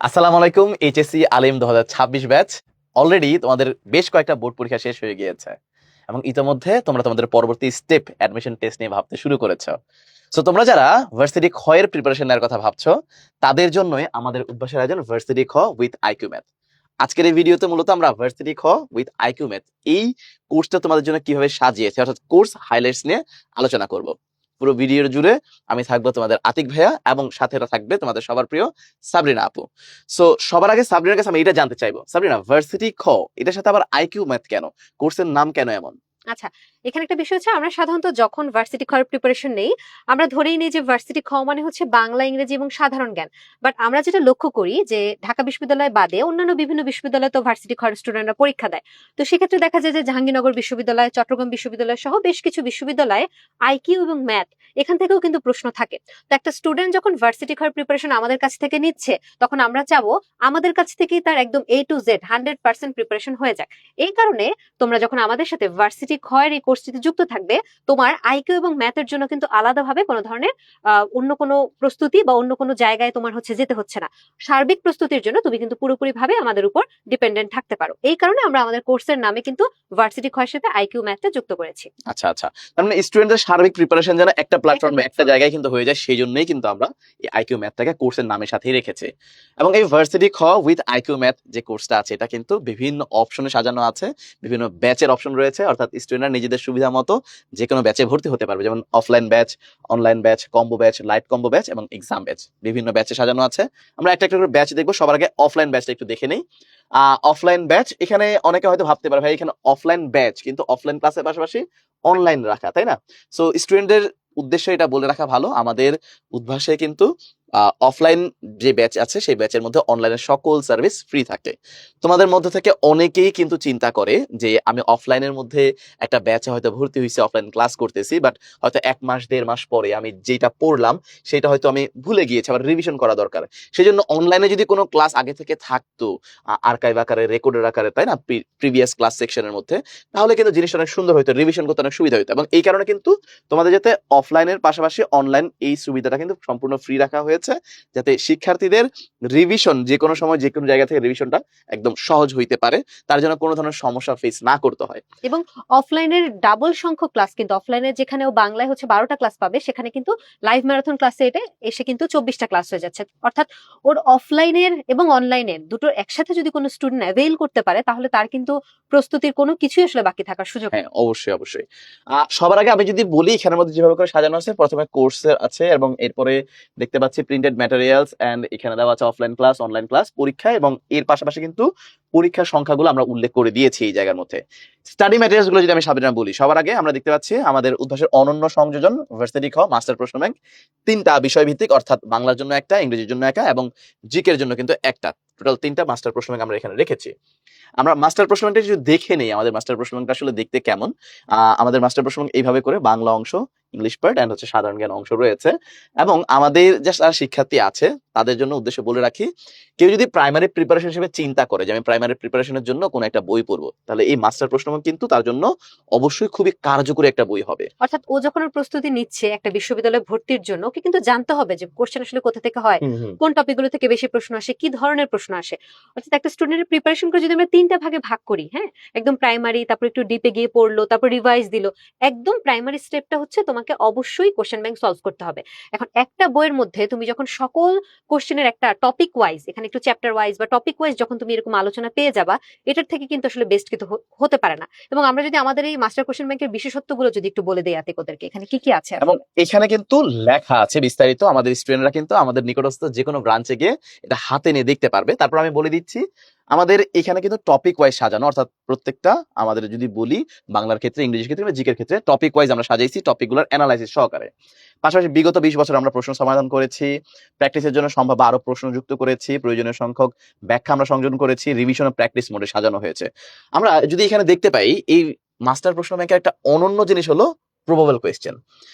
আসসালামু আলাইকুম। এইচএসসি আলিম 2026 batch already তোমাদের বেশ কয়েকটা বোর্ড পরীক্ষা শেষ হয়ে গিয়েছে এবং ইতোমধ্যে তোমরা তোমাদের পরবর্তী স্টেপ অ্যাডমিশন টেস্ট নিয়ে ভাবতে শুরু করেছো। সো তোমরা যারা ভার্সিটি খ এর প্রিপারেশন নেওয়ার কথা ভাবছো তাদের জন্যই আমাদের উদ্ভাসের আয়োজন ভার্সিটি খ উইথ আইকিউ ম্যাথ। আজকের এই ভিডিওতে মূলত আমরা ভার্সিটি খ উইথ আইকিউ ম্যাথ এই কোর্সটা তোমাদের জন্য কিভাবে সাজিয়েছে অর্থাৎ কোর্স হাইলাইটস নিয়ে আলোচনা করব। পুরো ভিডিওর জুড়ে আমি থাকবো তোমাদের আতিক ভাইয়া এবং সাথে থাকবে তোমাদের সবার প্রিয় সাবরিনা আপু। সো সবার আগে সাবরিনার কাছে আমি এটা জানতে চাইবো, সাবরিনা ভার্সিটি খ এটার সাথে আবার আইকিউ ম্যাথ কেন, কোর্সের নাম কেন এমন? আচ্ছা, এখানে একটা বিষয় হচ্ছে আমরা সাধারণত যখন ভার্সিটি খয়ের প্রিপারেশন নেই আমরা ধরেই নিই যে ভার্সিটি খ মানে হচ্ছে বাংলা, ইংরেজি এবং সাধারণ জ্ঞান। বাট আমরা যেটা লক্ষ্য করি যে ঢাকা বিশ্ববিদ্যালয় বাদে অন্যান্য বিভিন্ন বিশ্ববিদ্যালয়ে তো ভার্সিটি খয়ের স্টুডেন্টরা পরীক্ষা দেয়। তো সেক্ষেত্রে দেখা যায় যে জাহাঙ্গীরনগর বিশ্ববিদ্যালয়, চট্টগ্রাম বিশ্ববিদ্যালয় সহ বেশ কিছু বিশ্ববিদ্যালয়ে আইকিউ এবং ম্যাথ এখান থেকেও কিন্তু প্রশ্ন থাকে। তো একটা স্টুডেন্ট যখন ভার্সিটি খয়ের প্রিপারেশন আমাদের কাছ থেকে নিচ্ছে তখন আমরা চাবো আমাদের কাছ থেকেই তার একদম A to Z 100% প্রিপারেশন হয়ে যাক। এই কারণে তোমরা যখন আমাদের সাথে ভার্সিটি খয়ের এই কোর্সটিতে যুক্ত থাকবে তোমার আইকিউ এবং ম্যাথের জন্য কিন্তু আলাদাভাবে কোনো ধরনের অন্য কোনো প্রস্তুতি বা অন্য কোনো জায়গায় তোমার যেতে হচ্ছে না। সার্বিক প্রস্তুতির জন্য তুমি কিন্তু পুরোপুরি ভাবে আমাদের উপর ডিপেন্ডেন্ট থাকতে পারো। এই কারণে আমরা আমাদের কোর্সের নামে কিন্তু ভার্সিটি খয়ের সাথে আইকিউ ম্যাথটা যুক্ত করেছি। আচ্ছা আচ্ছা, তার মানে স্টুডেন্টদের সার্বিক প্রিপারেশন যেন একটা প্ল্যাটফর্মে একটা জায়গায় কিন্তু হয়ে যায়, সেই জন্যই কিন্তু আমরা এই আইকিউ ম্যাথটাকে কোর্সের নামের সাথেই রেখেছি। এবং এই ভার্সিটি খ উইথ আইকিউ ম্যাথ যে কোর্সটা আছে এটা কিন্তু বিভিন্ন অপশনে সাজানো আছে, বিভিন্ন ব্যাচের অপশন রয়েছে, অর্থাৎ স্টুডেন্টরা নিজেদের সুবিধা মতো যে কোনো ব্যাচে ভর্তি হতে পারবে, যেমন offline batch, online batch, combo batch, light combo batch এবং এক্সাম ব্যাচ, বিভিন্ন ব্যাচে সাজানো আছে। আমরা একটা একটা করে ব্যাচ দেখবো। সবার আগে অফলাইন ব্যাচটা একটু দেখে নেই। অফলাইন ব্যাচ, এখানে অনেকে হয়তো ভাবতে পারে ভাই এখানে অফলাইন ব্যাচ কিন্তু অফলাইন ক্লাসের পাশাপাশি অনলাইন রাখা, তাই না? সো স্টুডেন্টদের উদ্দেশ্যে এটা বলে রাখা ভালো, আমাদের উদ্ভাসে কিন্তু অফলাইন যে ব্যাচ আছে সেই ব্যাচের মধ্যে অনলাইনের সকল সার্ভিস ফ্রি থাকে। তোমাদের মধ্যে থেকে অনেকেই কিন্তু চিন্তা করে যে আমি অফলাইনের মধ্যে একটা ব্যাচে হয়তো ভর্তি হয়েছি, অফলাইন ক্লাস করতেছি, বাট হয়তো 1 মাস 1.5 মাস পরে আমি যেটা পড়লাম সেটা হয়তো আমি ভুলে গিয়েছি, আবার রিভিশন করা দরকার। সেই জন্য অনলাইনে যদি কোনো ক্লাস আগে থেকে থাকতো আর্কাইভ আকারে, রেকর্ডের আকারে, তাই না, প্রিভিয়াস ক্লাস সেকশনের মধ্যে, তাহলে কিন্তু জিনিসটা অনেক সুন্দর হতো, রিভিশন করতে অনেক সুবিধা হতো। এবং এই কারণে কিন্তু তোমাদের যাতে অফলাইনের পাশাপাশি অনলাইন এই সুবিধাটা কিন্তু সম্পূর্ণ ফ্রি রাখা হয়েছে, যাতে শিক্ষার্থীদের রিভিশন যে কোনো সময় যে কোনো জায়গা থেকে রিভিশনটা একদম সহজ হইতে পারে, তার জন্য কোনো ধরনের সমস্যা ফেস না করতে হয়। এবং অফলাইনের ডাবল সংখ্যক ক্লাস কিন্তু অফলাইনে যেখানেও বাংলায় 12টা ক্লাস পাবে সেখানে কিন্তু লাইভ ম্যারাথন ক্লাসে এটা এসে কিন্তু 24টা ক্লাস হয়ে যাচ্ছে। অর্থাৎ ওর অফলাইনের এবং অনলাইনের দুটো একসাথে যদি কোনো স্টুডেন্ট অ্যাভেইল করতে পারে তাহলে তার কিন্তু প্রস্তুতির কোনো কিছুই আসলে বাকি থাকার সুযোগ নেই। হ্যাঁ, অবশ্যই অবশ্যই। সবার আগে আমি যদি বলি এখানের মধ্যে যেভাবে করে সাজানো আছে, প্রথমে কোর্সের আছে এবং এরপরে দেখতে পাচ্ছি প্রিন্টেড ম্যাটেরিয়ালস এন্ড এখানে দেওয়া আছে অফলাইন ক্লাস, অনলাইন ক্লাস, পরীক্ষা, এবং এর পাশাপাশি কিন্তু পরীক্ষার সংখ্যাগুলো আমরা উল্লেখ করে দিয়েছি এই জায়গার মধ্যে। স্টাডি ম্যাটেরিয়ালস গুলো যদি আমি সাবধানে বলি, সবার আগে আমরা দেখতে পাচ্ছি আমাদের উদ্ভাসের অনন্য সংযোজন ভার্সিটি খ মাস্টার প্রশ্ন ব্যাংক, 3টা বিষয় ভিত্তিক, অর্থাৎ বাংলার জন্য একটা, ইংরেজির জন্য একটা এবং জিকের জন্য কিন্তু একটা, টোটাল 3টা মাস্টার প্রশ্ন ব্যাংক আমরা এখানে রেখেছি। আমরা মাস্টার প্রশ্ন ব্যাংকটা যদি দেখে নেই আমাদের মাস্টার প্রশ্ন ব্যাংকটা আসলে দেখতে কেমন। আমাদের মাস্টার প্রশ্ন ব্যাংক এইভাবে করে বাংলা অংশ, ইংলিশ পার্ট এন্ড সাধারণ জ্ঞান অংশ রয়েছে। এবং আমাদের যারা শিক্ষার্থী আছে তাদের জন্য উদ্দেশ্য বলে রাখি, কেউ যদি প্রাইমারি প্রিপারেশন হিসেবে চিন্তা করে যে আমি প্রাইমারি প্রিপারেশনের জন্য কোনো একটা বই পড়বো, তাহলে এই মাস্টার প্রশ্ন ব্যাংক কিন্তু তার জন্য অবশ্যই খুবই কার্যকরী একটা বই হবে। অর্থাৎ ও যখন ওর প্রস্তুতি নিচ্ছে একটা বিশ্ববিদ্যালয়ে ভর্তির জন্য ওকে কিন্তু জানতে হবে যে কোশ্চেন আসলে কোথা থেকে হয়, কোন টপিকগুলো থেকে বেশি প্রশ্ন আসে, কি ধরনের প্রশ্ন আসে। অর্থাৎ একটা স্টুডেন্টের প্রিপারেশন করে যদি আমরা 3টা ভাগে ভাগ করি, হ্যাঁ, একদম প্রাইমারি, তারপর একটু ডিপে গিয়ে পড়লো, তারপর রিভাইজ দিল, একদম প্রাইমারি স্টেপটা হচ্ছে তোমাকে অবশ্যই কোশ্চেন ব্যাংক সলভ করতে হবে। এখন একটা বইয়ের মধ্যে তুমি যখন সকল কোশ্চেনের একটা টপিক ওয়াইজ, এখানে একটু চ্যাপ্টার ওয়াইজ বা টপিক ওয়াইজ যখন তুমি এরকম আলোচনা পেয়ে যাবা, এটার থেকে কিন্তু আসলে বেস্ট কিন্তু হতে পারে না। এবং আমরা যদি আমাদের এই মাস্টার কোশ্চেন ব্যাংকের বিশেষত্বগুলো যদি একটু বলে দেই আতিক ওদেরকে, এখানে কি কি আছে এবং আসলে? এখানে কিন্তু লেখা আছে বিস্তারিত, আমাদের স্টুডেন্টরা কিন্তু আমাদের নিকটস্থ যে কোনো ব্রাঞ্চে গিয়ে এটা হাতে নিয়ে দেখতে পারবে। তারপর আমি বলে দিচ্ছি আমাদের এখানে কিন্তু টপিক ওয়াইজ সাজানো, অর্থাৎ প্রত্যেকটা আমাদের যদি বলি বাংলার ক্ষেত্রে, ইংরেজির ক্ষেত্রে বা জিকের ক্ষেত্রে টপিক ওয়াইজ আমরা সাজাইছি, টপিকগুলোর অ্যানালাইসিস সহকারে। পাশাপাশি বিগত 20 বছর আমরা প্রশ্ন সমাধান করেছি, প্র্যাকটিসের জন্য সম্ভাব্য আরো প্রশ্ন যুক্ত করেছি, প্রয়োজনীয় সংখ্যক ব্যাখ্যা আমরা সংযোজন করেছি, রিভিশন ও প্র্যাকটিস মোডে সাজানো হয়েছে। আমরা যদি এখানে দেখতে পাই এই মাস্টার প্রশ্ন ব্যাংকের একটা অনন্য জিনিস হলো প্রবাবল কোয়েশ্চেন।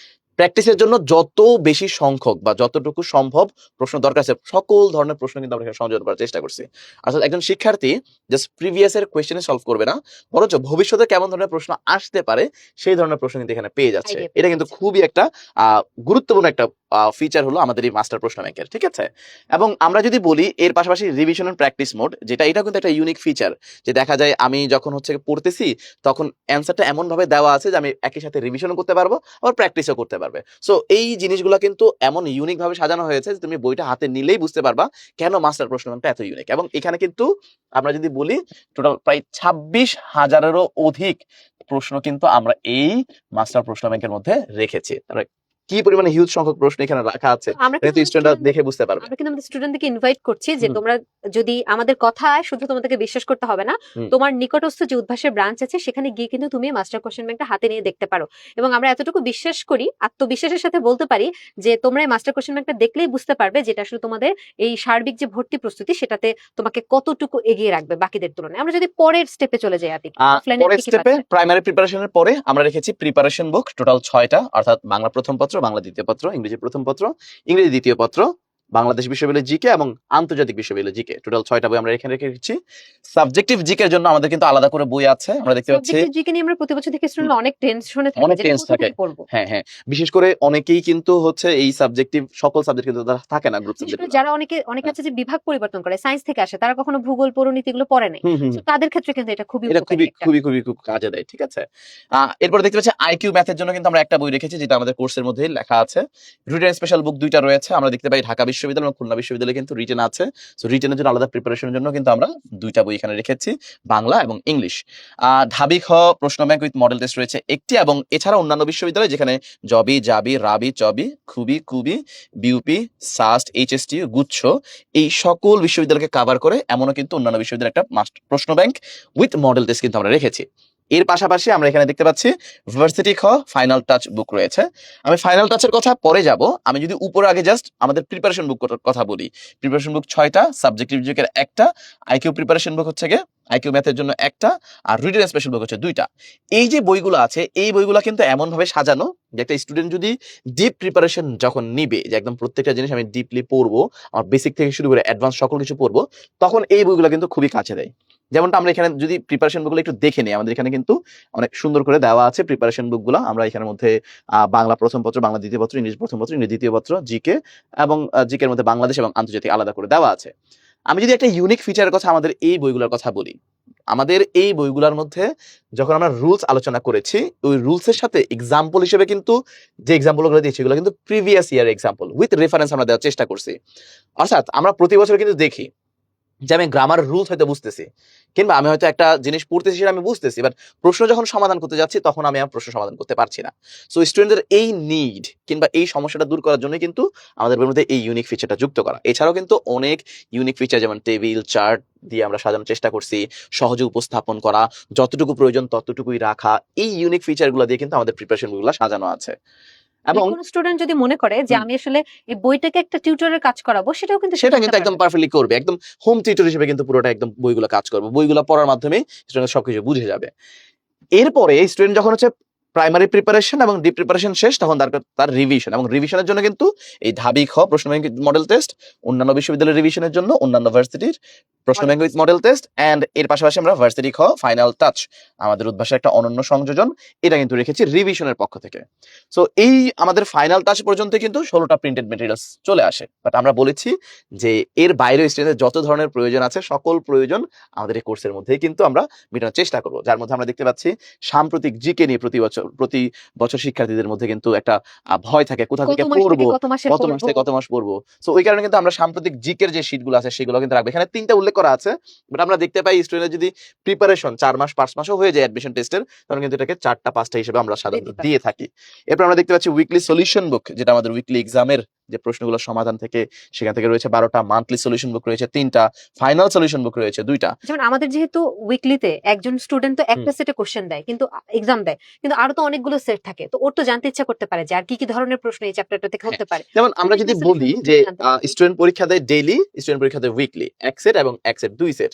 প্র্যাকটিসের জন্য যত বেশি সংখ্যক বা যতটুকু সম্ভব প্রশ্ন দরকার আছে সকল ধরনের প্রশ্ন কিন্তু আমরা এখানে সংযোজন করার চেষ্টা করছি। অর্থাৎ একজন শিক্ষার্থী জাস্ট প্রিভিয়াস এর কোয়েশ্চেনে সলভ করবে না, বরঞ্চ ভবিষ্যতে কেমন ধরনের প্রশ্ন আসতে পারে সেই ধরনের প্রশ্ন কিন্তু এখানে পেয়ে যাচ্ছে। Idea এটা পেয়ে কিন্তু যাচ্ছে। খুবই একটা গুরুত্বপূর্ণ একটা ফিচার হলো আমাদের এই মাস্টার প্রশ্ন ব্যাংকের, ঠিক আছে? এবং আমরা যদি বলি এর পাশাপাশি রিভিশন এন্ড প্র্যাকটিস মোড, যেটা এটা কিন্তু একটা ইউনিক ফিচার, যে দেখা যায় আমি যখন হচ্ছে পড়তেছি তখন অ্যান্সারটা এমন ভাবে দেওয়া আছে যে আমি একই সাথে রিভিশনও করতে পারবো আবার প্র্যাকটিসও করতে পারবে। সো এই জিনিসগুলো কিন্তু এমন ইউনিক ভাবে সাজানো হয়েছে যে তুমি বইটা হাতে নিলেই বুঝতে পারবা কেন মাস্টার প্রশ্ন ব্যাংকটা এত ইউনিক। এবং এখানে কিন্তু আমরা যদি বলি টোটাল প্রায় 26,000-এরও অধিক প্রশ্ন কিন্তু আমরা এই মাস্টার প্রশ্ন ব্যাংকের মধ্যে রেখেছি। তাহলে কি পরিমাণে হিউজ সংখ্যক প্রশ্ন এখানে রাখা আছে আমরা এটা কিন্তু তো স্টুডেন্টরা student- দেখে বুঝতে পারবে। আমরা কিন্তু আমাদের স্টুডেন্টদেরকে ইনভাইট করছি যে হুম। তোমরা যদি আমাদের কথায় শুধু তোমাদেরকে বিশ্বাস করতে হবে না, হুম। তোমার নিকটস্থ যে উদ্ভাসের ব্রাঞ্চ আছে সেখানে গিয়ে কিন্তু তুমি মাস্টার কোশ্চেন ব্যাংকটা হাতে নিয়ে দেখতে পারো। এবং আমরা এতটুকু বিশ্বাস করি, আত্মবিশ্বাসের সাথে বলতে পারি যে তোমরা এই মাস্টার কোশ্চেন ব্যাংকটা দেখলেই বুঝতে পারবে যেটা আসলে তোমাদের এই সার্বিক যে ভর্তি প্রস্তুতি সেটাতে তোমাকে কতটুকু এগিয়ে রাখবে বাকিদের তুলনায়। আমরা যদি পরের স্টেপে চলে যাই, আতিক অফলাইনে পরের কি কি স্টেপে পাচ্ছে? প্রাইমারি প্রিপারেশনের পরে আমরা রেখেছি প্রিপারেশন বুক টোটাল 6টা, অর্থাৎ বাংলা প্রথম পত্র, বাংলা দ্বিতীয় পত্র, ইংরেজি প্রথম পত্র, ইংরেজি দ্বিতীয় পত্র, বাংলাদেশ বিশ্ববিদ্যালয় জিকে এবং আন্তর্জাতিক বিশ্ববিদ্যালয় জিকে, টোটাল 6টা বই আমরা এখানে রেখেছি। সাবজেক্টিভ জিকের জন্য আমাদের কিন্তু আলাদা করে বই আছে, আমরা দেখতে পাচ্ছি। সাবজেক্টিভ জিকে নিয়ে আমরা প্রতি বছর থেকে স্টুডেন্ট অনেক টেনশনে থাকে অনেক যে টেন্স কোথা থাকে। থেকে পড়বো। হ্যাঁ, হ্যাঁ। বিশেষ করে অনেকেই কিন্তু হচ্ছে এই সাবজেক্টিভ সকল সাবজেক্ট কিন্তু তারা থাকে না গ্রুপ বিশেষ করে সাবজেক্ট। যারা অনেকে আছে যে বিভাগ পরিবর্তন করে, সায়েন্স থেকে আসে, তারা কখনো ভূগোল পরিণতি এগুলো পড়ে নাই। হুম, হুম। So তাদের ক্ষেত্রে কিন্তু এটা খুবই এটা উপকারী একটা। খুব কাজে দেয়, ঠিক আছে? এরপরে দেখতে পাচ্ছি আইকিউ ম্যাথের জন্য কিন্তু আমরা একটা বই রেখেছি যেটা আমাদের কোর্সের মধ্যেই লেখা আছে। রিটেন স্পেশাল বুক 2টা রয়েছে। আমরা দেখতে পাই ঢাকা বিশ্ববিদ্যালয় এবং খুলনা বিশ্ববিদ্যালয়ে কিন্তু রিটেন আছে। সো রিটেনের জন্য আলাদা প্রিপারেশনের জন্য কিন্তু আমরা 2টা বই এখানে রেখেছি, বাংলা এবং ইংলিশ। ঢাবি খ প্রশ্ন ব্যাংক উইথ মডেল টেস্ট রয়েছে একটি, এবং এছাড়া অন্যান্য বিশ্ববিদ্যালয় যেখানে জবি, জাবি, রাবি, চবি, খুবি, কুবি, বিউপি, সাস্ট, এইচএসটি, গুচ্ছ, এই সকল বিশ্ববিদ্যালয়কে কভার করে এমনও কিন্তু অন্যান্য বিশ্ববিদ্যালয়ের একটা প্রশ্ন ব্যাংক উইথ মডেল টেস্ট কিন্তু আমরা রেখেছি। এর পাশাপাশি আমরা এখানে দেখতে পাচ্ছি ভার্সিটি খ ফাইনাল টাচ বুক রয়েছে। আমি ফাইনাল টাচের কথা পরে যাব, আমি যদি উপরে আগে জাস্ট আমাদের প্রিপারেশন বুক কথা বলি। প্রিপারেশন বুক 6টা, সাবজেক্টিভ জিকের একটা, আইকিউ প্রিপারেশন বুক হচ্ছে গিয়ে আইকিউ ম্যাথের জন্য একটা, আর রিটেন স্পেশাল বুক হচ্ছে 2টা। এই যে বইগুলো আছে এই বইগুলো কিন্তু এমন ভাবে সাজানো যে একটা স্টুডেন্ট যদি ডিপ প্রিপারেশন যখন নিবে, যে একদম প্রত্যেকটা জিনিস আমি ডিপলি পড়বো, আমার বেসিক থেকে শুরু করে অ্যাডভান্স সকল কিছু পড়বো, তখন এই বইগুলো কিন্তু খুবই কাজে দেয়। যেমনটা আমরা এখানে যদি প্রিপারেশন বুকগুলো একটু দেখে নিই, আমাদের এখানে কিন্তু অনেক সুন্দর করে দেওয়া আছে প্রিপারেশন বুকগুলো। আমরা এখানের মধ্যে বাংলা প্রথম পত্র, বাংলা দ্বিতীয় পত্র, ইংলিশ প্রথম পত্র, ইংরেজি দ্বিতীয় পত্র, জিকে এবং জিকের মধ্যে বাংলাদেশ এবং আন্তর্জাতিক আলাদা করে দেওয়া আছে। আমি যদি একটা ইউনিক ফিচারের কথা আমাদের এই বইগুলোর কথা বলি, আমাদের এই বইগুলোর মধ্যে যখন আমরা রুলস আলোচনা করেছি, ওই রুলসের সাথে এক্সাম্পল হিসেবে কিন্তু যে এক্সাম্পলগুলো দিয়েছি এগুলো কিন্তু previous year example with reference আমরা দেওয়ার চেষ্টা করছি। অর্থাৎ আমরা প্রতি বছর কিন্তু দেখি যে আমি গ্রামার রুলস হয়তো বুঝতেছি, কিংবা আমি হয়তো একটা জিনিস পড়তেছি সেটা আমি বুঝতেছি, বাট প্রশ্ন যখন সমাধান করতে যাচ্ছি তখন আমি আমার প্রশ্ন সমাধান করতে পারছি না। সো স্টুডেন্টদের এই নিড কিংবা এই সমস্যাটা দূর করার জন্য কিন্তু আমাদের বইয়ের মধ্যে এই ইউনিক ফিচারটা যুক্ত করা। এছাড়াও কিন্তু অনেক ইউনিক ফিচার যেমন টেবিল, চার্ট দিয়ে আমরা সাজানোর চেষ্টা করছি, সহজে উপস্থাপন করা, যতটুকু প্রয়োজন ততটুকুই রাখা, এই ইউনিক ফিচারগুলো দিয়ে কিন্তু আমাদের প্রিপারেশন বইগুলো সাজানো আছে। এবং কোন স্টুডেন্ট যদি মনে করে যে আমি আসলে এই বইটাকে একটা টিউটরের কাজ করাবো, সেটাও কিন্তু সেটা করতে কিন্তু একদম পারবে। পারফেক্টলি করবে, একদম হোম টিউটর হিসেবে কিন্তু পুরোটা একদম বইগুলো কাজ করবে, বইগুলো পড়ার মাধ্যমে স্টুডেন্ট সবকিছু বুঝে যাবে। এরপরে স্টুডেন্ট যখন হচ্ছে প্রাইমারি প্রিপারেশন এবং ডিপ প্রিপারেশন শেষ, তখন তার রিভিশন, এবং রিভিশনের জন্য কিন্তু এই ঢাবি খ প্রশ্ন ব্যাংক মডেল টেস্ট, অন্যান্য বিশ্ববিদ্যালয়ের রিভিশনের জন্য অন্যান্য ভার্সিটির প্রশ্ন bank with model test, and এর পাশাপাশি আমরা ভার্সিটি খ ফাইনাল টাচ, আমাদের উদ্ভাসের একটা অনন্য সংযোজন, এটা কিন্তু রেখেছি রিভিশনের পক্ষ থেকে। সো এই আমাদের ফাইনাল টাচ পর্যন্ত কিন্তু 16টা প্রিন্টেড মেটেরিয়ালস চলে আসে, বাট আমরা বলেছি যে এর বাইরে স্টুডেন্টের যত ধরনের প্রয়োজন আছে সকল প্রয়োজন আমাদের এই কোর্সের মধ্যেই কিন্তু আমরা মেটানোর চেষ্টা করবো। যার মধ্যে আমরা দেখতে পাচ্ছি সাম্প্রতিক জিকে নিয়ে প্রতি বছর শিক্ষার্থীদের মধ্যে কিন্তু একটা ভয় থাকে, কোথা থেকে কত মাস থেকে পড়বো, কত মাসে কত মাস থেকে কত মাস পড়বো। সো ওই কারণে কিন্তু আমরা সাম্প্রতিক জিকের যে শীটগুলো আছে সেগুলো কিন্তু রাখবো। এখানে 3টা উল্লেখ করা আছে, বাট আমরা দেখতে পাই স্টুডেন্টের যদি প্রিপারেশন 4 মাস 5 মাসও হয়ে যায় অ্যাডমিশন টেস্টের, তখন কিন্তু এটাকে 4টা 5টা হিসেবে আমরা সাধারণত দিয়ে থাকি। এরপর আমরা দেখতে পাচ্ছি উইকলি সলিউশন বুক, যেটা আমাদের উইকলি এক্সামের যে প্রশ্নগুলোর সমাধান থেকে সেখান থেকে রয়েছে 12টা, মান্থলি সলিউশন বুক রয়েছে 3টা, ফাইনাল সলিউশন বুক রয়েছে 2টা। যেমন আমাদের যেহেতু উইকলিতে একজন স্টুডেন্ট তো একটা সেটে কোশ্চেন দেয়, কিন্তু এক্সাম দেয়, কিন্তু আরো তো অনেকগুলো সেট থাকে, তো ওর তো জানতে ইচ্ছা করতে পারে যে আর কি কি ধরনের প্রশ্ন এই চ্যাপ্টারটা থেকে হতে পারে। যেমন আমরা যদি Weekly বলি solution যে জানতে পারবে। স্টুডেন্ট পরীক্ষা দেয় ডেইলি, স্টুডেন্ট পরীক্ষা দেয় উইকলি, এক সেট এবং এক সেট 2 সেট।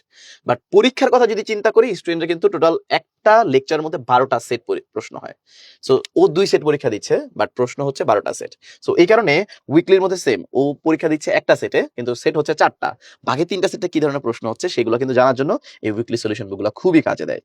বাট পরীক্ষার কথা যদি চিন্তা করি, স্টুডেন্টরা কিন্তু টোটাল একটা লেকচারের মধ্যে 12টা সেট প্রশ্ন হয়। সো ও 2 সেট পরীক্ষা দিচ্ছে, বাট প্রশ্ন হচ্ছে 12টা সেট। সো এই কারণে উইকলির মধ্যে সেম, ও পরীক্ষা দিচ্ছে একটা সেটে, কিন্তু সেট হচ্ছে 4টা। বাকি 3টা সেটে কি ধরনের প্রশ্ন হচ্ছে সেগুলো কিন্তু জানার জন্য এই উইকলি সলিউশন বুকগুলো খুবই কাজে দেয়।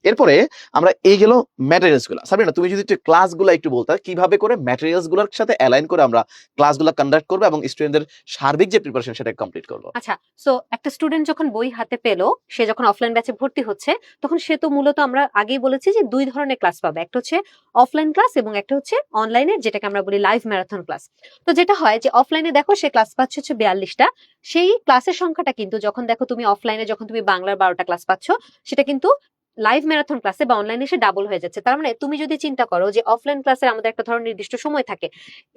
এরপরে আমরা এই গেল ম্যাটেরিয়ালস গুলা। সাবিনা, তুমি যদি একটু ক্লাসগুলো একটু বলতা কিভাবে করে ম্যাটেরিয়ালস গুলোর সাথে অ্যালাইন করে আমরা ক্লাসগুলো কন্ডাক্ট করবো এবং স্টুডেন্টদের সার্বিক যে প্রিপারেশন সেটা কমপ্লিট করবো। আচ্ছা, সো একটা স্টুডেন্ট যখন বই হাতে পেলো, সে যখন অফলাইন ব্যাচে ভর্তি হচ্ছে, তখন সে তো মূলত আমরা আগেই বলেছি যে 2 ধরনের ক্লাস পাবে, একটা হচ্ছে অফলাইন ক্লাস এবং একটা হচ্ছে অনলাইনে, যেটাকে আমরা বলি লাইভ ম্যারাথন ক্লাস। তো যেটা হয় যে অফলাইনে দেখো সে ক্লাস পাচ্ছে হচ্ছে 42টা, সেই ক্লাসের সংখ্যাটা কিন্তু যখন দেখো তুমি অফলাইনে যখন তুমি বাংলার 12টা ক্লাস পাচ্ছ, সেটা কিন্তু লাইভ ম্যারাথন ক্লাসে বা অনলাইনে এসে ডাবল হয়ে যাচ্ছে। তার মানে তুমি যদি চিন্তা করো যে অফলাইন ক্লাসের আমাদের একটা ধরনের নির্দিষ্ট সময় থাকে,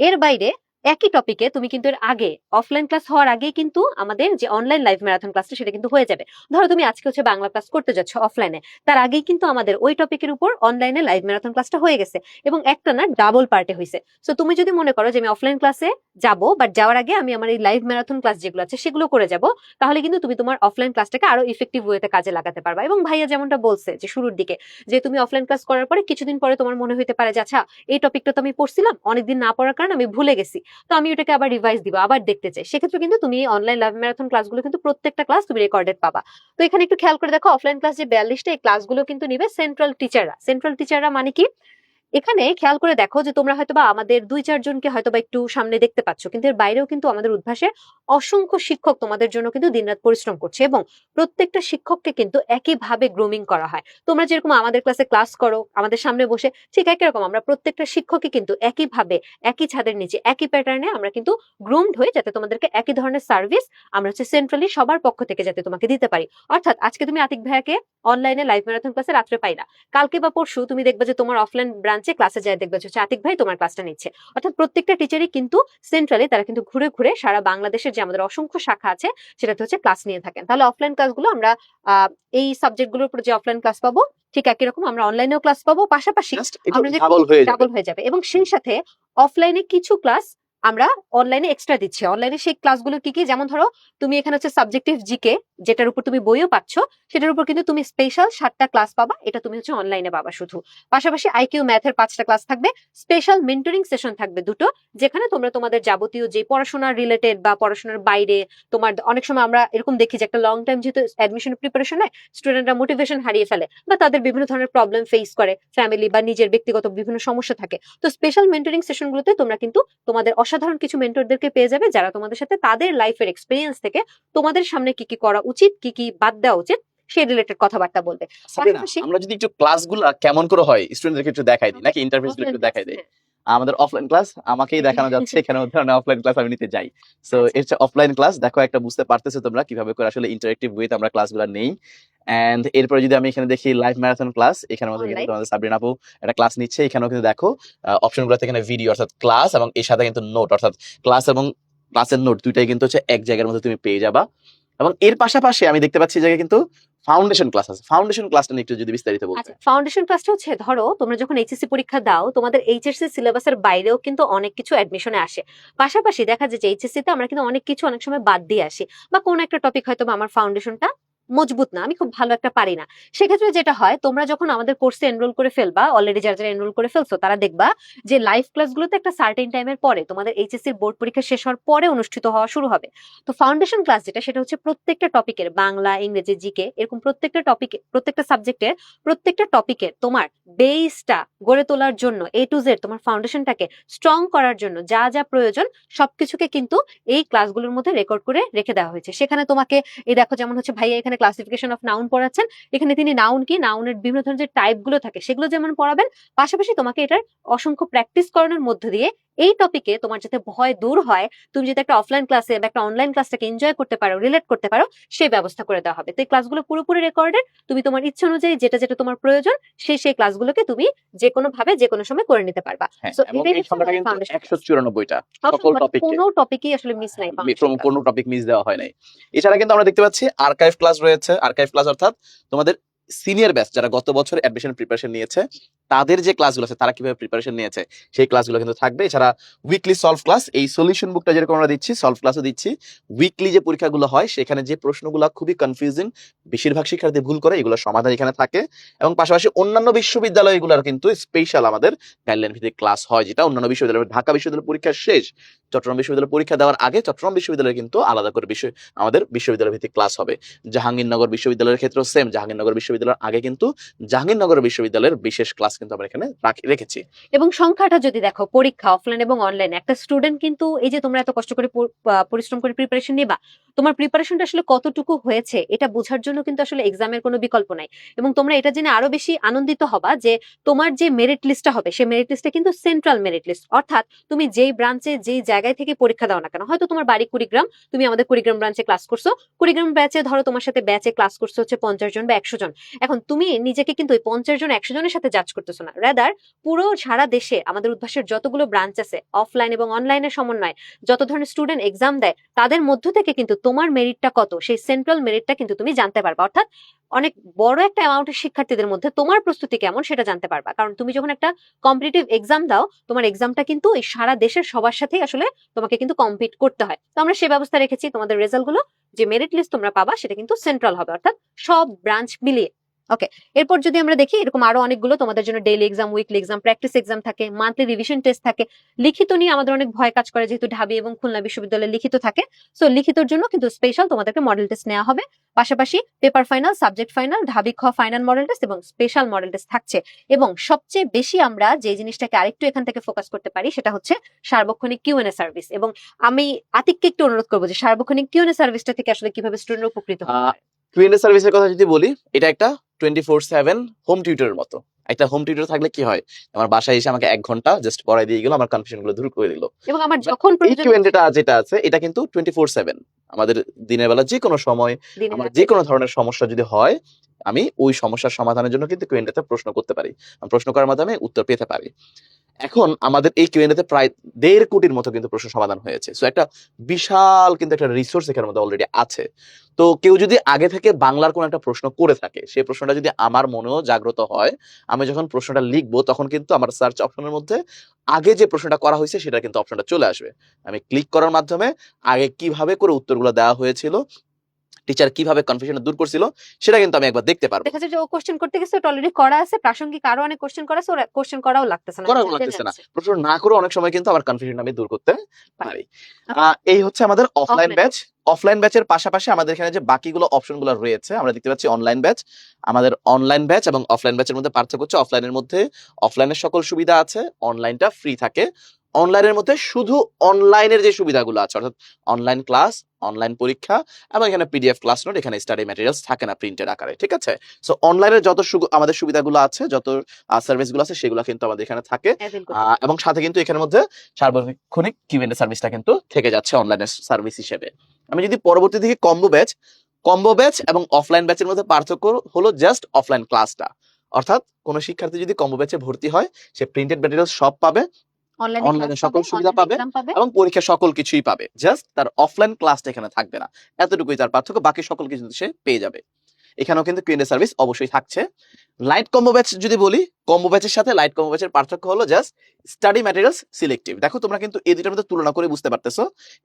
এর বাইরে একই টপিকে তুমি কিন্তু এর আগে অফলাইন ক্লাস হওয়ার আগেই কিন্তু আমাদের যে অনলাইন লাইভ ম্যারাথন ক্লাসটা সেটা কিন্তু হয়ে যাবে। ধরো তুমি আজকে হচ্ছে বাংলা ক্লাস করতে যাচ্ছ অফলাইনে, তার আগেই কিন্তু আমাদের ওই টপিকের উপর অনলাইনে লাইভ ম্যারাথন ক্লাসটা হয়ে গেছে এবং একটা না ডাবল পার্টে হয়েছে। সো তুমি যদি মনে করো যে আমি অফলাইন ক্লাসে যাব, বাট যাওয়ার আগে আমি আমার এই লাইভ ম্যারাথন ক্লাস যেগুলো আছে সেগুলো করে যাব, তাহলে কিন্তু তুমি তোমার অফলাইন ক্লাসটাকে আরো ইফেক্টিভ ওয়েতে কাজে লাগাতে পারবা। এবং ভাইয়া যেমনটা বলছে যে শুরুর দিকে যে তুমি অফলাইন ক্লাস করার পরে কিছুদিন পরে তোমার মনে হইতে পারে যে আচ্ছা এই টপিকটা তো আমি পড়ছিলাম, অনেকদিন না পড়ার কারণে আমি ভুলে গেছি, তো আমি ওটাকে আবার রিভাইজ দিব, আবার দেখতে চাই, সেক্ষেত্রে কিন্তু তুমি অনলাইন লাইভ ম্যারাথন ক্লাসগুলো কিন্তু প্রত্যেকটা ক্লাস তুমি রেকর্ডেড পাবা। তো এখানে একটু খেয়াল করে দেখো, অফলাইন ক্লাস যে 42টা, এই ক্লাসগুলো কিন্তু নিবে সেন্ট্রাল টিচাররা। সেন্ট্রাল টিচাররা মানে কি, এখানে খেয়াল করে দেখো যে তোমরা হয়তোবা আমাদের 2-4 জনকে হয়তোবা একটু সামনে দেখতে পাচ্ছ, কিন্তু এর বাইরেও কিন্তু আমাদের উদ্ভাসে অসংখ্য শিক্ষক তোমাদের জন্য কিন্তু দিনরাত পরিশ্রম করছে এবং প্রত্যেকটা শিক্ষককে কিন্তু একইভাবে গ্রুমিং করা হয়। তোমরা যেরকম আমাদের ক্লাসে ক্লাস করো আমাদের সামনে বসে, ঠিক একই রকম আমরা প্রত্যেকটা শিক্ষককে কিন্তু একইভাবে একই ছাদের নিচে একই প্যাটার্নে আমরা কিন্তু গ্রুমড হয়ে, যাতে তোমাদেরকে একই ধরনের সার্ভিস আমরা হচ্ছে সেন্ট্রালি সবার পক্ষ থেকে যাতে তোমাকে দিতে পারি। অর্থাৎ আজকে তুমি আতিক ভাইয়াকে অনলাইনে লাইভ ম্যারাথন ক্লাসে রাত্রে পাইলা, কালকে বা পরশু তুমি দেখবে যে তোমার অফলাইন ব্রাঞ্চে ক্লাসে যায় দেখবে যে আতিক ভাই তোমার ক্লাসটা নিচ্ছে। অর্থাৎ প্রত্যেকটা টিচারই কিন্তু সেন্ট্রালি তারা কিন্তু ঘুরে ঘুরে সারা বাংলাদেশের যে আমাদের অসংখ্য শাখা আছে সেটাতে হচ্ছে ক্লাস নিয়ে থাকেন। তাহলে অফলাইন ক্লাসগুলো আমরা এই সাবজেক্টগুলোর উপর যে অফলাইন ক্লাস পাবো, ঠিক একই রকম আমরা অনলাইনেও ক্লাস পাবো, পাশাপাশি আমরা যে ডাবল হয়ে যাবে। ডাবল হয়ে যাবে। এবং সেই সাথে অফলাইনে কিছু ক্লাস আমরা অনলাইনে এক্সট্রা দিচ্ছি। অনলাইনে সেই ক্লাসগুলো কি কি, যেমন ধরো তুমি এখানে হচ্ছে সাবজেক্টিভ জিকে, যেটার উপর তুমি বইও পাচ্ছ, সেটার উপর কিন্তু তুমি স্পেশাল 7টা ক্লাস পাবা, এটা তুমি হচ্ছে অনলাইনে পাবা শুধু। পাশাপাশি আইকিউ ম্যাথের 5টা ক্লাস থাকবে, স্পেশাল মেন্টরিং সেশন থাকবে 2টো, যেখানে তোমরা তোমাদের যাবতীয় যে পড়াশোনার রিলেটেড বা পড়াশোনার বাইরে তোমার অনেক সময় আমরা এরকম দেখি যে একটা লং টাইম যেহেতু অ্যাডমিশন প্রিপারেশনে স্টুডেন্টরা মোটিভেশন হারিয়ে ফেলে বা তাদের বিভিন্ন ধরনের প্রবলেম ফেস করে, ফ্যামিলি বা নিজের ব্যক্তিগত বিভিন্ন সমস্যা থাকে, তো স্পেশাল মেন্টরিং সেশনগুলোতে তোমরা কিন্তু তোমাদের অসাধারণ কিছু মেন্টরদেরকে পেয়ে যাবে, যারা তোমাদের সাথে তাদের লাইফের এক্সপিরিয়েন্স থেকে তোমাদের সামনে কি কি করা উচিত, কি কি বাদ দেওয়া উচিত সেই রিলেটেড কথাবার্তা বলবে। সাবিনা, আমরা যদি একটু ক্লাসগুলা কেমন করে হয় স্টুডেন্টদেরকে একটু দেখাই দিই, নাকি ইন্টারফেসগুলো একটু দেখাই দিই? আমাদের অফলাইন ক্লাস আমাকেই দেখানো যাচ্ছে, এখানে ধরনের অফলাইন ক্লাস আমি নিতে যাই। সো আচ্ছা। এটা অফলাইন ক্লাস, দেখো একটা বুঝতে পারতেছো তোমরা কিভাবে করে আসলে ইন্টারেক্টিভ ওয়েতে আমরা ক্লাসগুলো নেই। এন্ড এরপরে যদি আমি এখানে দেখি লাইভ ম্যারাথন ক্লাস, এখানে মধ্যে কিন্তু Online। আমাদের সাবরিনা আপু একটা ক্লাস নিচ্ছে, এখানেও কিন্তু দেখো অপশনগুলোতে এখানে ভিডিও অর্থাৎ ক্লাস এবং এর সাথে কিন্তু নোট অর্থাৎ ক্লাস এবং ক্লাসের নোট দুইটাই কিন্তু হচ্ছে এক জায়গার মধ্যে তুমি পেয়ে যাবা। এবং এর পাশাপাশি আমি দেখতে পাচ্ছি যে কিন্তু ফাউন্ডেশন ক্লাস আছে। ফাউন্ডেশন ক্লাসটা নিয়ে একটু যদি বিস্তারিত বলতে। আচ্ছা, ফাউন্ডেশন ক্লাসটা হচ্ছে ধরো তোমরা যখন এইচএসসি পরীক্ষা দাও, তোমাদের এইচএসসি সিলেবাসের বাইরেও কিন্তু অনেক কিছু অ্যাডমিশনে আসে। পাশাপাশি দেখা যায় যে এইচএসসি তে আমরা কিন্তু অনেক কিছু অনেক সময় বাদ দিয়ে আসি, বা কোন একটা টপিক হয়তো বা আমার ফাউন্ডেশনটা মজবুত না, আমি খুব ভালো একটা পারি না। সেক্ষেত্রে যেটা হয়, তোমরা যখন আমাদের কোর্সে এনরোল করে ফেলবা, অলরেডি যারা যারা এনরোল করে ফেলছো তারা দেখবা যে লাইভ ক্লাসগুলোতে একটা সার্টেন টাইমের পরে তোমাদের এইচএসসি বোর্ড পরীক্ষা শেষ হওয়ার পরে অনুষ্ঠিত হওয়া শুরু হবে। তো ফাউন্ডেশন ক্লাস যেটা, সেটা হচ্ছে প্রত্যেকটা টপিকের বাংলা, ইংরেজি, জিকে, এরকম প্রত্যেকটা টপিকে, প্রত্যেকটা সাবজেক্টের প্রত্যেকটা টপিকের তোমার বেসটা গড়ে তোলার জন্য, এ টু জেড তোমার ফাউন্ডেশনটাকে স্ট্রং করার জন্য যা যা প্রয়োজন সবকিছুকে কিন্তু এই ক্লাসগুলোর মধ্যে রেকর্ড করে রেখে দেওয়া হয়েছে। সেখানে তোমাকে এই দেখো, যেমন হচ্ছে ভাইয়া এখানে ক্লাসিফিকেশন অফ নাউন পড়াচ্ছেন, এখানে তিনি নাউন কি, নাউনের বিভিন্ন ধরনের যে টাইপ গুলো থাকে সেগুলো যেমন পড়াবেন, পাশাপাশি তোমাকে এটার অসংখ্য প্র্যাকটিস করানোর মধ্য দিয়ে এই টপিকে তোমার যাতে ভয় দূর হয়, তুমি যদি একটা অফলাইন ক্লাসে বা একটা অনলাইন ক্লাসটাকে এনজয় করতে পারো, রিলেট করতে পারো, সেই ব্যবস্থা করে দেওয়া হবে। তো এই ক্লাসগুলো পুরোপুরি রেকর্ডেড, তুমি তোমার ইচ্ছা অনুযায়ী যেটা যেটা তোমার প্রয়োজন সেই ক্লাসগুলোকে তুমি যে কোনো ভাবে যে কোনো সময় করে নিতে পারবা। হ্যাঁ, সো এবং এটাই এই হচ্ছে সংখ্যাটা আমাদের কিন্তু ফাউন্ডেশন। 194টা সকল টপিকে, কোনো টপিকই আসলে মিস নাই ফাউন্ডেশন ক্লাস। কোনো টপিক মিস দেওয়া হয় নাই। এছাড়া কিন্তু আমরা দেখতে পাচ্ছি আর্কাইভ ক্লাস রয়েছে। আর্কাইভ ক্লাস অর্থাৎ তোমাদের সিনিয়র ব্যাচ যারা গত বছর অ্যাডমিশন প্রিপারেশন নিয়েছে তাদের যে ক্লাসগুলো আছে, তারা কিভাবে প্রিপারেশন নিয়েছে সেই ক্লাসগুলো কিন্তু থাকবে। এছাড়া উইকলি সলভ ক্লাস, এই সলিউশন বুকটা যেরকম আমরা দিচ্ছি, সলভ ক্লাসও দিচ্ছি। উইকলি যে পরীক্ষাগুলো হয় সেখানে যে প্রশ্নগুলো খুবই কনফিউজিং, বেশিরভাগ শিক্ষার্থী ভুল করে, এগুলোর সমাধান এখানে থাকে। এবং পাশাপাশি অন্যান্য বিশ্ববিদ্যালয়গুলোর কিন্তু স্পেশাল আমাদের গাইডলাইন ভিত্তিক ক্লাস হয়, যেটা অন্যান্য বিশ্ববিদ্যালয়, ঢাকা বিশ্ববিদ্যালয় পরীক্ষা শেষ, চট্টগ্রাম বিশ্ববিদ্যালয় পরীক্ষা দেওয়ার আগে চট্টগ্রাম বিশ্ববিদ্যালয়ে কিন্তু আলাদা করে আমাদের বিশ্ববিদ্যালয় ভিত্তিক ক্লাস হবে। জাহাঙ্গীরনগর বিশ্ববিদ্যালয়ের ক্ষেত্রেও সেম, জাহাঙ্গীরনগর বিশ্ববিদ্যালয়ের আগে কিন্তু জাহাঙ্গীরনগর বিশ্ববিদ্যালয়ের বিশেষ ক্লাস কিন্তু আমরা এখানে রেখেছি। এবং সংখ্যাটা যদি দেখো, পরীক্ষা অফলাইন এবং অনলাইন, একটা স্টুডেন্ট কিন্তু এই যে তোমরা এত কষ্ট করে পরিশ্রম করে প্রিপারেশন নিবা, তোমার প্রিপারেশনটা আসলে কতটুকু হয়েছে এটা বোঝার জন্য কিন্তু আসলে এক্সামের কোনো বিকল্প নাই। এবং তোমরা এটা জেনে আরো বেশি আনন্দিত হবা যে তোমার যে মেরিট লিস্টটা হবে, সেই মেরিট লিস্টটা কিন্তু সেন্ট্রাল মেরিট লিস্ট। অর্থাৎ তুমি যেই ব্রাঞ্চে যেই জায়গায় থেকে পরীক্ষা দাও না কেন, হয়তো তোমার বাড়ি কুড়িগ্রাম, তুমি আমাদের কুড়িগ্রাম ব্রাঞ্চে ক্লাস করছো, কুড়িগ্রাম ব্যাচে ধরো তোমার সাথে ব্যাচে ক্লাস করছে হচ্ছে 50 জন বা 100 জন। এখন তুমি নিজেকে কিন্তু ওই 50 জন 100 জনের সাথে জাজ করতেছো না, রাদার পুরো সারা দেশে আমাদের উদ্ভাসের যতগুলো ব্রাঞ্চ আছে, অফলাইন এবং অনলাইনের সমন্বয় যত ধরনের স্টুডেন্ট এক্সাম দেয়, তাদের মধ্য থেকে কিন্তু তোমার মেরিটটা কত, সেই সেন্ট্রাল মেরিটটা কিন্তু তুমি জানতে পারবা। অর্থাৎ অনেক বড় একটা অ্যামাউন্টের শিক্ষার্থীদের মধ্যে তোমার প্রস্তুতি কেমন সেটা জানতে পারবা। কারণ তুমি যখন একটা কম্পিটিটিভ এক্সাম দাও, তোমার এক্সামটা কিন্তু এই সারা দেশের সবার সাথেই আসলে তোমাকে কিন্তু কম্পিট করতে হয়। তো আমরা সে ব্যবস্থা রেখেছি, তোমাদের রেজাল্ট গুলো যে মেরিট লিস্ট তোমরা পাবা সেটা কিন্তু সেন্ট্রাল হবে, অর্থাৎ সব ব্রাঞ্চ মিলিয়ে। ওকে, এরপর যদি আমরা দেখি, এরকম আরো অনেকগুলো তোমাদের জন্য daily exam, weekly exam, practice exam থাকে, মান্থলি রিভিশন টেস্ট থাকে। লিখিত নিয়ে আমাদের অনেক ভয় কাজ করে, যেহেতু ঢাবি এবং খুলনা বিশ্ববিদ্যালয়ে লিখিত থাকে। সো লিখিতর জন্য কিন্তু স্পেশাল তোমাদেরকে মডেল টেস্ট নেওয়া হবে। পাশাপাশি পেপার ফাইনাল, সাবজেক্ট ফাইনাল, ঢাবি খ ফাইনাল মডেল টেস্ট এবং স্পেশাল মডেল টেস্ট থাকছে। এবং সবচেয়ে বেশি আমরা যে জিনিসটাকে আরেকটু এখান থেকে ফোকাস করতে পারি সেটা হচ্ছে সার্বক্ষণিক কিউএনএ সার্ভিস। এবং আমি আতিককে একটু অনুরোধ করবো যে সার্বক্ষণিক কিউএনএ সার্ভিসটা থেকে আসলে কিভাবে স্টুডেন্ট উপকৃত হবে। কিউএনএ সার্ভিসের কথা যদি বলি, এটা একটা 24/7 হোম টিউটরের মতো। একটা হোম টিউটর থাকলে কি হয়, আমার বাসায় এসে আমাকে 1 ঘন্টা জাস্ট পড়াই দিয়ে গেল, আমার কনফিউশন গুলো দূর করে দিল। এবং আমার যখন এই প্রয়োজন কিউএনএটা যেটা আছে, এটা কিন্তু 24/7 আমাদের দিনের বেলা যে কোনো সময় দিনে আমার রাতে যে কোনো ধরনের সমস্যা যদি হয়, আমি ওই সমস্যার সমাধানের জন্য কিন্তু কিউএনএতে প্রশ্ন করতে পারি, প্রশ্ন করার মাধ্যমে উত্তর পেতে পারি। এখন আমাদের এই কিউএনএতে প্রায় 1.5 কোটির মতো কিন্তু প্রশ্ন সমাধান হয়েছে। সো একটা বিশাল কিন্তু একটা রিসোর্স এখানের মধ্যে অলরেডি আছে। তো কেউ যদি আগে থেকে বাংলার কোন একটা প্রশ্ন করে থাকে, সেই প্রশ্নটা যদি আমার মনেও জাগ্রত হয়, আমি যখন প্রশ্নটা লিখবো তখন কিন্তু আমার সার্চ অপশনের মধ্যে আগে যে প্রশ্নটা করা হয়েছে সেটা কিন্তু অপশনটা চলে আসবে। আমি ক্লিক করার মাধ্যমে আগে কিভাবে করে উত্তরগুলো দেওয়া হয়েছিল, টিচার কিভাবে কনফিউশন দূর করছিল, সেটা কিন্তু আমি একবার দেখতে পারবো। দেখা যায় যে ও কোশ্চেন করতে গেছে, ওটা অলরেডি করা আছে, প্রাসঙ্গিক আরো অনেক কোশ্চেন করা আছে, ওর কোশ্চেন করাও লাগতেছে না, করাও জেনে লাগতেছে না, যাচ্ছে। প্রশ্ন না করে অনেক সময় কিন্তু আমার কনফিউশন আমি দূর করতে পারি। এই হচ্ছে আমাদের অফলাইন Offline ব্যাচ। অফলাইন ব্যাচের পাশাপাশি আমাদের এখানে যে বাকিগুলো অপশনগুলো রয়েছে, আমরা দেখতে পাচ্ছি অনলাইন ব্যাচ। আমাদের অনলাইন ব্যাচ এবং অফলাইন ব্যাচের মধ্যে পার্থক্য হচ্ছে, অফলাইনের মধ্যে অফলাইনের সকল সুবিধা আছে, অনলাইনটা ফ্রি থাকে। অনলাইনের মধ্যে শুধু অনলাইনের যে সুবিধাগুলো আছে, অর্থাৎ অনলাইন ক্লাস, অনলাইন পরীক্ষা এবং এখানে পিডিএফ ক্লাস নোট, এখানে স্টাডি ম্যাটেরিয়ালস থাকে না প্রিন্টেড আকারে, ঠিক আছে? সো অনলাইনের যত আমাদের সুবিধাগুলো আছে, যত সার্ভিসগুলো আছে, সেগুলো কিন্তু আমাদের এখানে থাকে। avail করতে। এবং সাথে কিন্তু এখানের মধ্যে সার্বক্ষণিক কিউএনএ সার্ভিসটা কিন্তু থেকে যাচ্ছে অনলাইনের সার্ভিস হিসেবে। আমি যদি পরবর্তী দিকে কম্বো ব্যাচ এবং অফলাইন ব্যাচের মধ্যে পার্থক্য হলো জাস্ট অফলাইন ক্লাসটা। অর্থাৎ কোন শিক্ষার্থী যদি কম্বো ব্যাচে ভর্তি হয়, সে প্রিন্টেড ম্যাটেরিয়াল সব পাবে, অনলাইনে সকল সুবিধা পাবে এবং পরীক্ষা সকল কিছুই পাবে, জাস্ট তার অফলাইন ক্লাসটা এখানে থাকবে না। এতটুকুই তার পার্থক্য, বাকি সকল কিছু সে পেয়ে যাবে। এখানেও কিন্তু কিউএনএ সার্ভিস অবশ্যই থাকছে। লাইট কম্বো ব্যাচ যদি বলি, কম্বো ব্যাচের সাথে লাইট কম্বো ব্যাচের পার্থক্য হলো জাস্ট স্টাডি ম্যাটেরিয়ালস সিলেক্টিভ। দেখো তোমরা কিন্তু এই দুটার মধ্যে তুলনা করে বুঝতে পারতেছো,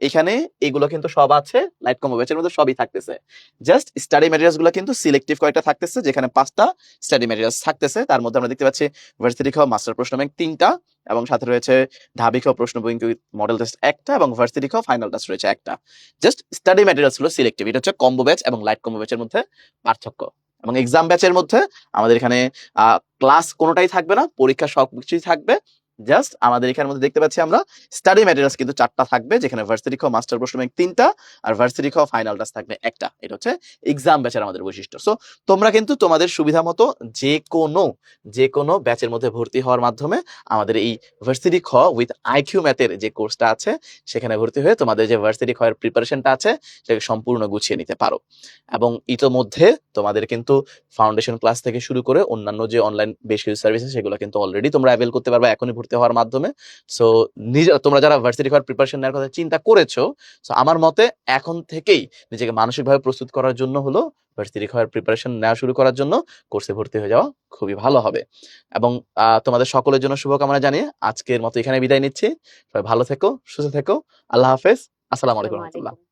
এখানে এগুলো কিন্তু সব আছে, লাইট কম্বো ব্যাচের মধ্যে সবই থাকতেছে, জাস্ট স্টাডি ম্যাটেরিয়ালস গুলো কিন্তু সিলেক্টিভ কয়েকটা থাকতেছে, যেখানে 5টা স্টাডি ম্যাটেরিয়ালস থাকতেছে। তার মধ্যে আমরা দেখতে পাচ্ছি ভার্সিটি খাওয়া মাস্টার প্রশ্ন ব্যাংক 3টা, এবং সাথে রয়েছে ঢাবি খাওয়া প্রশ্ন ব্যাংক মডেল টেস্ট 1টা, এবং ভার্সিটি খাওয়া ফাইনাল টেস্ট রয়েছে 1টা। জাস্ট স্টাডি ম্যাটেরিয়ালস গুলো সিলেক্টিভ। এটা হচ্ছে কম্বো ব্যাচ এবং লাইট কম্বো ব্যাচের মধ্যে পার্থক্য। এবং এক্সাম ব্যাচের মধ্যে আমাদের এখানে ক্লাস কোনোটাই থাকবে না, পরীক্ষা সবকিছুই থাকবে, জাস্ট আমাদের এখানের মধ্যে দেখতে পাচ্ছি আমরা স্টাডি ম্যাটেরিয়ালস কিন্তু 4টা থাকবে, যেখানে ভার্সিটি খ মাস্টার প্রশ্ন ব্যাংক 3টা আর ভার্সিটি খ ফাইনাল টাস্ক থাকবে একটা। এটা হচ্ছে এক্সাম ব্যাচের আমাদের বৈশিষ্ট্য। সো তোমরা কিন্তু তোমাদের সুবিধা মতো যে কোনো ব্যাচের মধ্যে ভর্তি হওয়ার মাধ্যমে আমাদের এই ভার্সিটি খ উইথ আইকিউ ম্যাথের যে কোর্সটা আছে সেখানে ভর্তি হয়ে তোমাদের যে ভার্সিটি খ এর প্রিপারেশনটা আছে সেটাকে সম্পূর্ণ গুছিয়ে নিতে পারো। এবং ইতোমধ্যে তোমাদের কিন্তু ফাউন্ডেশন ক্লাস থেকে শুরু করে অন্যান্য যে অনলাইন বেশ কিছু সার্ভিস আছে সেগুলো কিন্তু অলরেডি তোমরা অ্যাভেল করতে পারবে এখনই ভর্তি হওয়ার মাধ্যমে। সো তোমরা যারা ভার্সিটি হওয়ার প্রিপারেশন নেওয়ার কথা চিন্তা করেছো, সো আমার মতে এখন থেকেই নিজেকে মানসিকভাবে প্রস্তুত করার জন্য হলো ভার্সিটি হওয়ার প্রিপারেশন নেওয়া শুরু করার জন্য কোর্সে ভর্তি হয়ে যাওয়া খুবই ভালো হবে। এবং তোমাদের সকলের জন্য শুভকামনা জানিয়ে আজকের মতো এখানে বিদায় নিচ্ছি। সবাই ভালো থেকো, সুস্থ থেকো। আল্লাহ হাফেজ। আসসালামু আলাইকুম আসসালামু রহমতুল্লাহ। আলাইকুম।